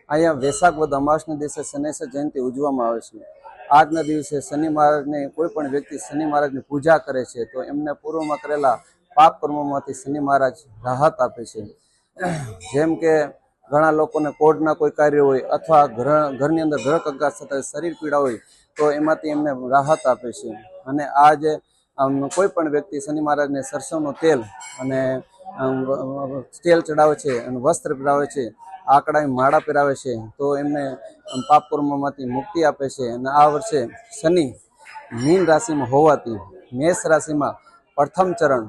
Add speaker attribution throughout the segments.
Speaker 1: અહીંયા વેસાક વદ અમાસના દિવસે શનૈશ્વર જયંતિ ઉજવવામાં આવે છે। આજના દિવસે શનિ મહારાજને કોઈ પણ વ્યક્તિ શનિ મહારાજની પૂજા કરે છે તો એમને પૂર્વમાં કરેલા પાપ કર્મોમાંથી શનિ મહારાજ રાહત આપે છે। જેમ કે ઘણા લોકોને કોર્ટના કોઈ કાર્ય હોય અથવા ઘરની અંદર ગ્રહ કંકાસ થતા શરીર પીડા હોય તો એમાંથી એમને રાહત આપે છે। અને આ જે કોઈ પણ વ્યક્તિ શનિ મહારાજને સરસવનું તેલ અને તેલ ચડાવે છે અને વસ્ત્ર પહેરાવે છે, આકડાની માળા પહેરાવે છે તો એમને પાપ કર્મોમાંથી મુક્તિ આપે છે। અને આ વર્ષે શનિ મીન રાશિમાં હોવાથી મેષ રાશિમાં પ્રથમ ચરણ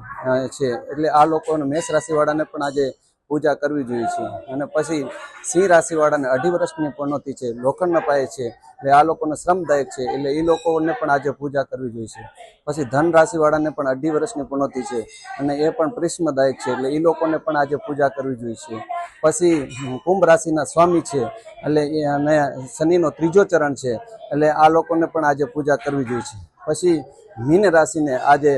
Speaker 1: છે, એટલે આ લોકોને મેષ રાશિવાળાને પણ આજે પૂજા કરવી જોઈએ છે। અને પછી સિંહ રાશિવાળાને 2.5 વર્ષની પનોતી છે, લોખંડના પાયે છે, એટલે આ લોકોને શ્રમદાયક છે, એટલે એ લોકોને પણ આજે પૂજા કરવી જોઈએ છે। પછી ધન રાશિવાળાને પણ 2.5 વર્ષની પનોતી છે અને એ પણ પ્રિશ્મદાયક છે, એટલે એ લોકોને પણ આજે પૂજા કરવી જોઈએ છે। પછી કુંભ રાશિના સ્વામી છે, એટલે અને શનિનો 3જો ચરણ છે, એટલે આ લોકોને પણ આજે પૂજા કરવી જોઈએ છે। પછી મીન રાશિને આજે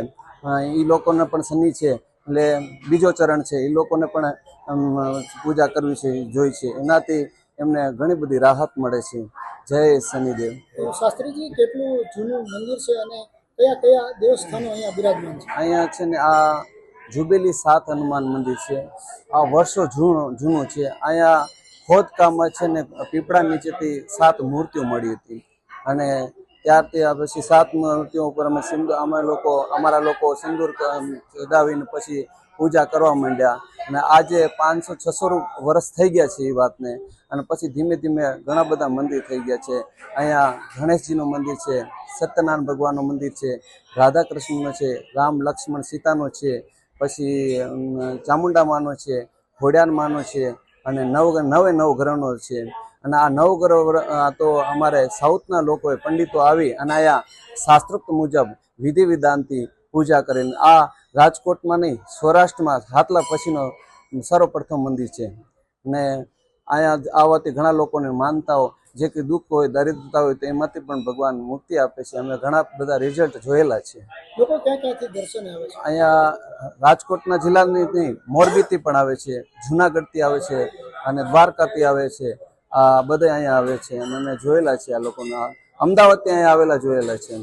Speaker 1: એ લોકોને પણ શનિ છે એટલે 2જો ચરણ છે, એ લોકોને પણ પૂજા કરવી જોઈએ છે, એનાથી એમને ઘણી બધી રાહત મળે છે। જય શનિદેવ।
Speaker 2: શાસ્ત્રીજી, કેટલું જૂનું મંદિર છે અને કયા કયા દેવસ્થાનો અહીંયા બિરાજમાન છે?
Speaker 1: અહીંયા છે ને આ જુબેલી 7 હનુમાન મંદિર છે। આ વર્ષો જૂનું છે। અહીંયા ખોદકામમાં છે ને પીપળા નીચેથી 7 મૂર્તિઓ મળી હતી અને ત્યારથી આ પછી 7 મૂર્તિઓ ઉપર અમારા લોકો સિંદૂર ચડાવીને પછી પૂજા કરવા માંડ્યા અને આજે 500-600 વર્ષ થઈ ગયા છે એ વાતને। અને પછી ધીમે ધીમે ઘણા બધા મંદિર થઈ ગયા છે। અહીંયા ગણેશજીનું મંદિર છે, સત્યનારાયણ ભગવાનનું મંદિર છે, રાધા કૃષ્ણનો છે, રામ લક્ષ્મણ સીતાનો છે, પછી ચામુંડા માનો છે, ખોડિયાર માનો છે અને 9 ગ્રહનો છે। અને આ 9 ગ્રહ તો અમારે સાઉથના લોકોએ પંડિતો આવી અને અહીંયા શાસ્ત્રોક્ત મુજબ વિધિ વિધાનથી પૂજા કરીને આ રાજકોટમાં નહીં, સૌરાષ્ટ્રમાં હાથલા પછીનો સર્વપ્રથમ મંદિર છે। અને અહીંયા આવવાથી ઘણા લોકોને માનતાઓ, જે કંઈ દુઃખ હોય, દરિદ્રતા હોય તો એમાંથી પણ ભગવાન મુક્તિ આપે છે। અમે ઘણા બધા રિઝલ્ટ જોયેલા છે।
Speaker 2: લોકો ક્યાં ક્યાંથી દર્શને આવે છે?
Speaker 1: અહીંયા રાજકોટના જિલ્લાની નહીં, મોરબીથી પણ આવે છે, જુનાગઢથી આવે છે અને દ્વારકાથી આવે છે। આ બધા અહીંયા આવે છે અને અમે જોયેલા છે આ લોકોના, અમદાવાદથી અહીંયા આવેલા જોયેલા છે।